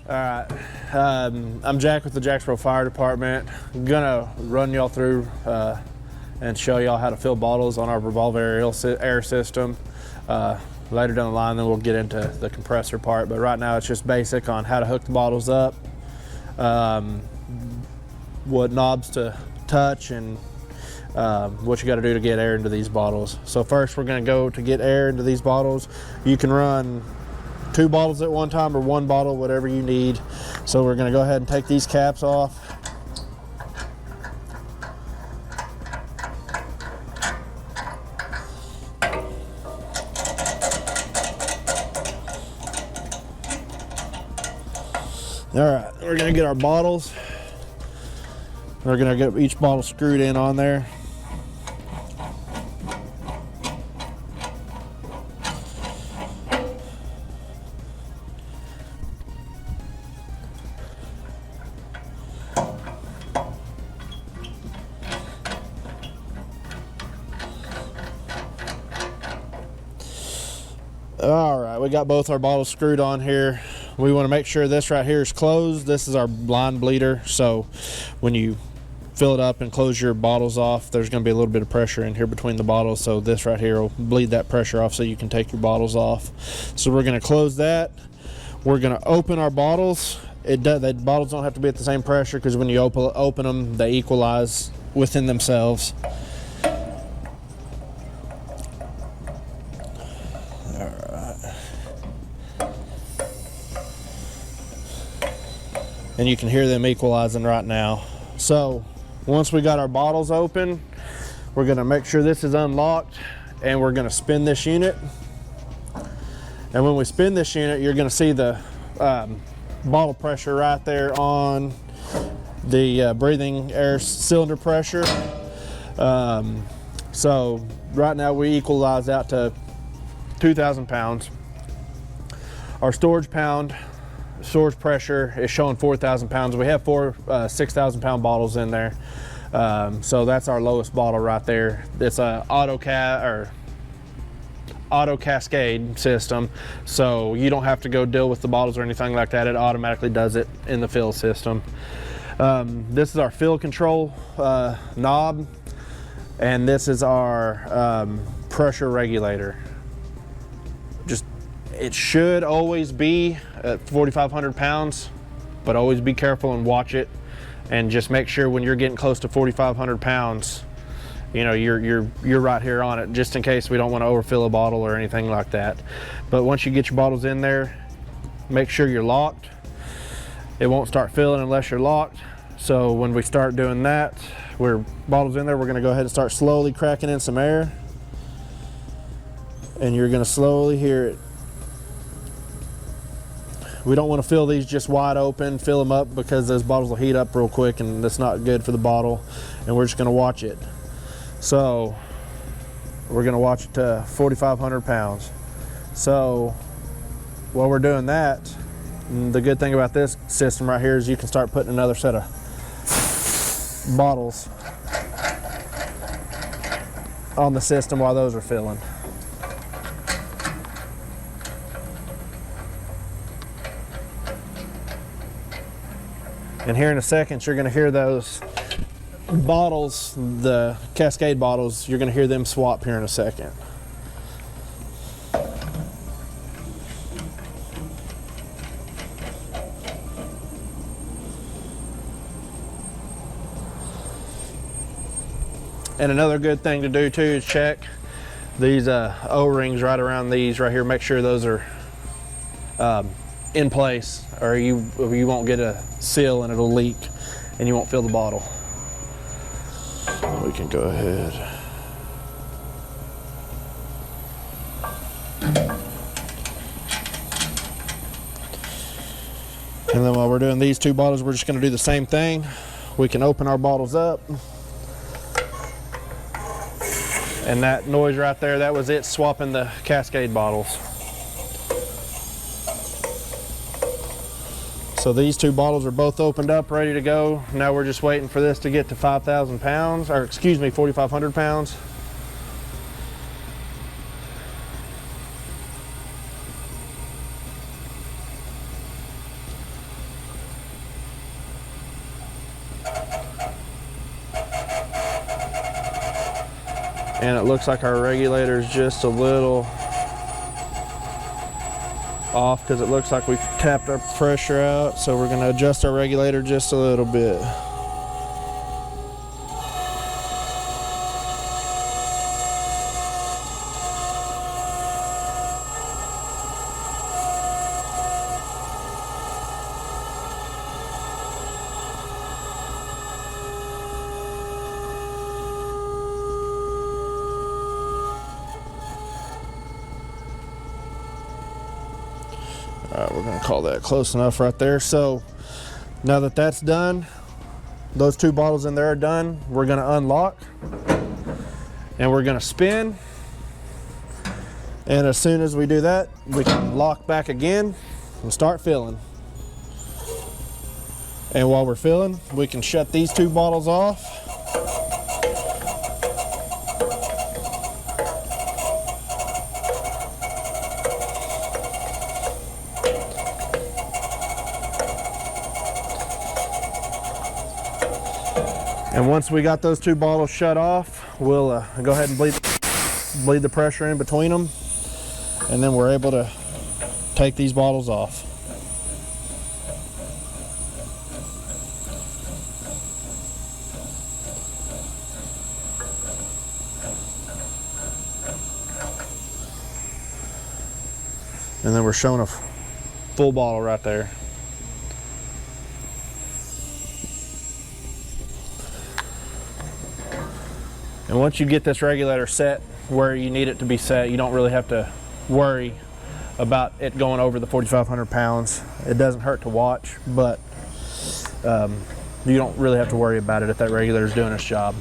All right, I'm Jack with the Jacksboro Fire Department. I'm gonna run y'all through and show y'all how to fill bottles on our revolve air system. Later down the line, then we'll get into the compressor part, but right now it's just basic on how to hook the bottles up, what knobs to touch, and what you got to do to get air into these bottles. So first we're going to go to get air into these bottles. You can run 2 bottles at one time or 1 bottle, whatever you need. So we're going to go ahead and take these caps off. All right, we're going to get our bottles. We're going to get each bottle screwed in on there. All right, we got both our bottles screwed on here. We want to make sure this right here is closed. This is our blind bleeder, so when you fill it up and close your bottles off, there's going to be a little bit of pressure in here between the bottles, so this right here will bleed that pressure off so you can take your bottles off. So we're going to close that. We're going to open our bottles. The bottles don't have to be at the same pressure, because when you open them, they equalize within themselves. And you can hear them equalizing right now. So once we got our bottles open, we're gonna make sure this is unlocked, and we're gonna spin this unit. And when we spin this unit, you're gonna see the bottle pressure right there on the breathing air cylinder pressure. So right now we equalize out to 2,000 pounds. Our storage pressure is showing 4,000 pounds. We have 4 6,000 pound bottles in there. So that's our lowest bottle right there. It's a auto cascade system, so you don't have to go deal with the bottles or anything like that. It automatically does it in the fill system. This is our fill control knob, and this is our pressure regulator. It should always be at 4,500 pounds, but always be careful and watch it, and just make sure when you're getting close to 4,500 pounds, you know, you're right here on it, just in case we don't want to overfill a bottle or anything like that. But once you get your bottles in there, make sure you're locked. It won't start filling unless you're locked. So when we start doing that, bottles in there, we're going to go ahead and start slowly cracking in some air, and you're going to slowly hear it. We don't want to fill these just wide open, fill them up, because those bottles will heat up real quick, and that's not good for the bottle, and we're just going to watch it. So we're going to watch it to 4,500 pounds. So while we're doing that, the good thing about this system right here is you can start putting another set of bottles on the system while those are filling. And here in a second, you're going to hear those bottles, the Cascade bottles, you're going to hear them swap here in a second. And another good thing to do too is check these O-rings right around these right here. Make sure those are in place, or you won't get a seal and it'll leak and you won't fill the bottle. We can go ahead. And then while we're doing these 2 bottles, we're just going to do the same thing. We can open our bottles up. And that noise right there, that was it swapping the Cascade bottles. So these 2 bottles are both opened up, ready to go. Now we're just waiting for this to get to 5,000 pounds, or excuse me, 4,500 pounds. And it looks like our regulator is just a little off because it looks like we tapped our pressure out. So we're going to adjust our regulator just a little bit. All right, we're gonna call that close enough right there. So now that that's done, those two bottles in there are done, we're gonna unlock and we're gonna spin. And as soon as we do that, we can lock back again and start filling. And while we're filling, we can shut these two bottles off. And once we got those two bottles shut off, we'll go ahead and bleed the pressure in between them, and then we're able to take these bottles off. And then we're showing a full bottle right there. And once you get this regulator set where you need it to be set, you don't really have to worry about it going over the 4,500 pounds. It doesn't hurt to watch, but you don't really have to worry about it if that regulator is doing its job.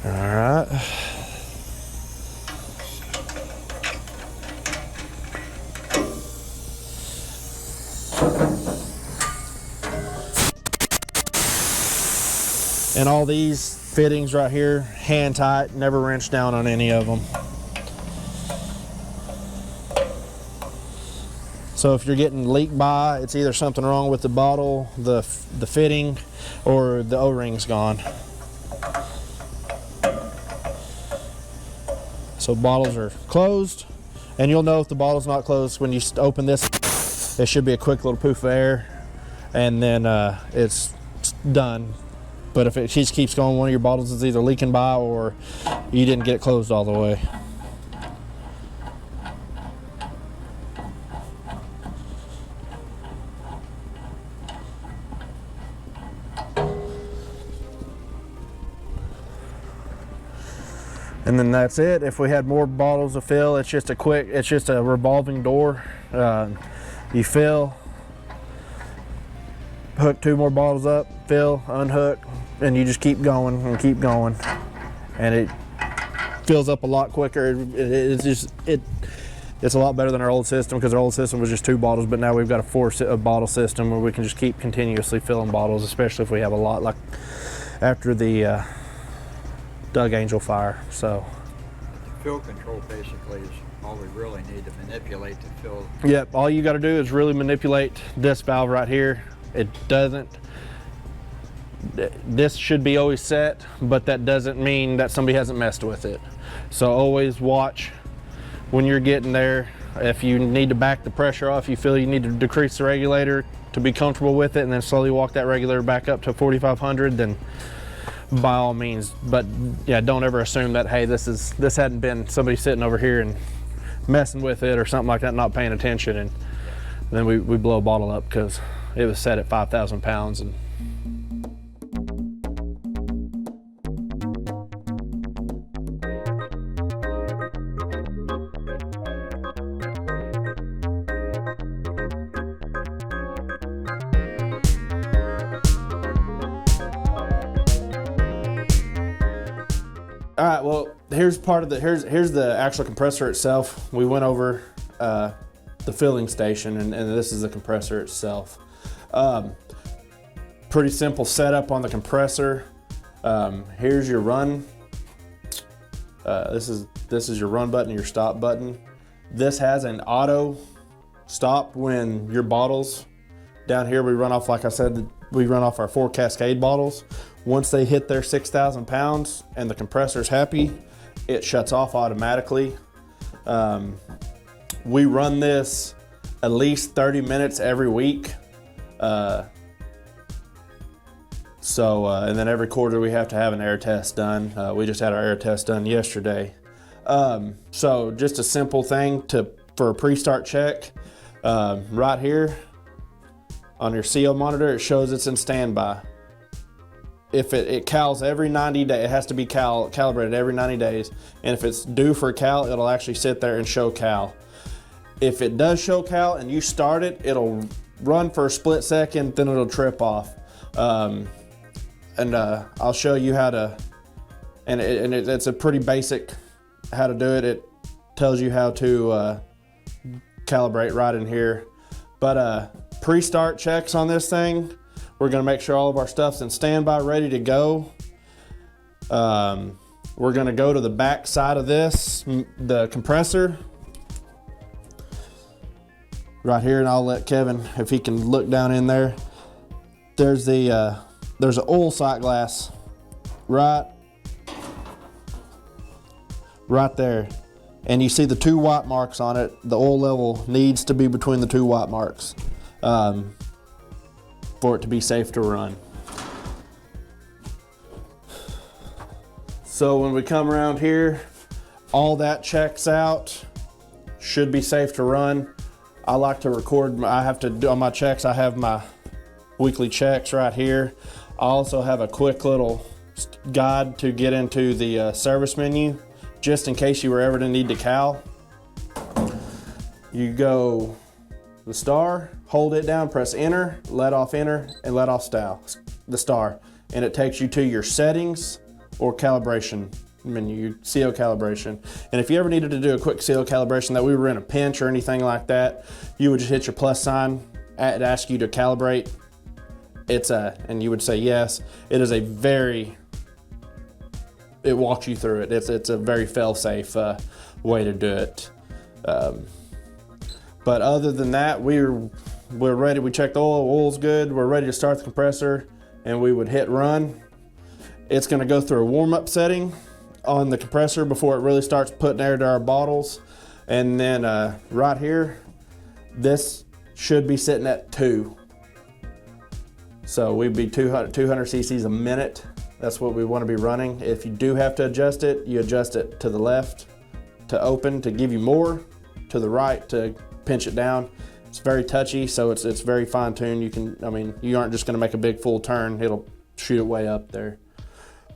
All right. And all these fittings right here, hand tight, never wrench down on any of them. So if you're getting leak by, it's either something wrong with the bottle, the fitting, or the O-ring's gone. So bottles are closed, and you'll know if the bottle's not closed when you open this. It should be a quick little poof of air, and then it's done. But if it just keeps going, one of your bottles is either leaking by or you didn't get it closed all the way. And then that's it. If we had more bottles to fill, it's just a revolving door. You fill, hook two more bottles up, fill, unhook, and you just keep going and keep going. And it fills up a lot quicker. It's a lot better than our old system, because our old system was just 2 bottles, but now we've got a bottle system where we can just keep continuously filling bottles, especially if we have a lot, like after the Doug Angel fire. So fill control basically is all we really need to manipulate to fill. Yep, all you got to do is really manipulate this valve right here. This should be always set, but that doesn't mean that somebody hasn't messed with it. So always watch when you're getting there. If you need to back the pressure off, you feel you need to decrease the regulator to be comfortable with it, and then slowly walk that regulator back up to 4,500, then by all means. But yeah, don't ever assume that, hey, this hadn't been somebody sitting over here and messing with it or something like that, not paying attention, and then we blow a bottle up because it was set at 5,000 pounds. And all right, well, here's the actual compressor itself. We went over the filling station, and this is the compressor itself. Pretty simple setup on the compressor. Here's your run. This is your run button, your stop button. This has an auto stop when your bottles, down here we run off, like I said, we run off our 4 Cascade bottles. Once they hit their 6,000 pounds and the compressor's happy, it shuts off automatically. We run this at least 30 minutes every week. And then every quarter we have to have an air test done. We just had our air test done yesterday. So just a simple thing for a pre-start check. Right here on your CO monitor, it shows it's in standby. If it cals every 90 days, it has to be calibrated every 90 days. And if it's due for a cal, it'll actually sit there and show cal. If it does show cal and you start it, it'll run for a split second, then it'll trip off. I'll show you how to, it's a pretty basic how to do it. It tells you how to calibrate right in here. But pre-start checks on this thing, we're gonna make sure all of our stuff's in standby, ready to go. We're gonna go to the back side of this, the compressor, right here, and I'll let Kevin, if he can look down in there. There's an oil sight glass right there, and you see the 2 white marks on it. The oil level needs to be between the 2 white marks for it to be safe to run. So when we come around here, all that checks out, should be safe to run. I like to record, I have to do on my checks, I have my weekly checks right here. I also have a quick little guide to get into the service menu, just in case you were ever to need to cal. You go the star, hold it down, press enter, let off enter, and let off the star. And it takes you to your settings or calibration menu, CO calibration. And if you ever needed to do a quick CO calibration that we were in a pinch or anything like that, you would just hit your plus sign, it asks you to calibrate. And you would say yes. It is it walks you through it. It's a very fail-safe way to do it. But other than that, we're ready. We checked the oil's good. We're ready to start the compressor, and we would hit run. It's gonna go through a warm-up setting on the compressor before it really starts putting air to our bottles. And then right here, this should be sitting at 2. So we'd be 200 cc's a minute. That's what we want to be running. If you do have to adjust it, you adjust it to the left to open to give you more, to the right to pinch it down. It's very touchy, so it's very fine-tuned. You aren't just gonna make a big full turn, it'll shoot it way up there.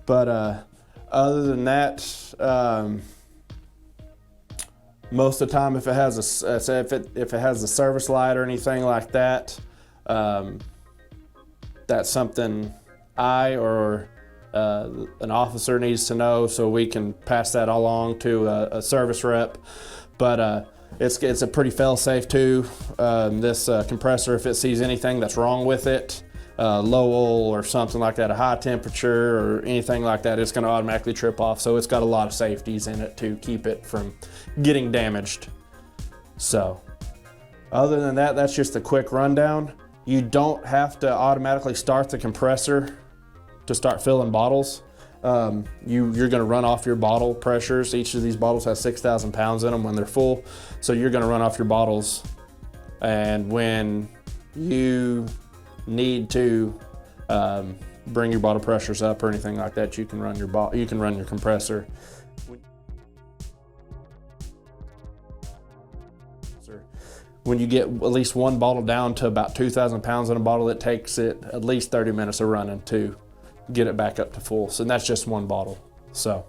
But other than that, most of the time, if it has a service light or anything like that, that's something I or an officer needs to know, so we can pass that along to a service rep. But it's a pretty fail-safe too. This compressor, if it sees anything that's wrong with it, low oil or something like that, a high temperature or anything like that, it's going to automatically trip off. So it's got a lot of safeties in it to keep it from getting damaged. So other than that, that's just a quick rundown. You don't have to automatically start the compressor to start filling bottles. You're going to run off your bottle pressures. Each of these bottles has 6,000 pounds in them when they're full. So you're going to run off your bottles, and when you need to bring your bottle pressures up or anything like that, you can run your compressor. When you get at least one bottle down to about 2,000 pounds in a bottle, it takes it at least 30 minutes of running to get it back up to full. So that's just one bottle. So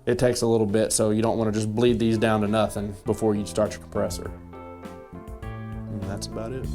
it takes a little bit, so you don't want to just bleed these down to nothing before you start your compressor. And that's about it.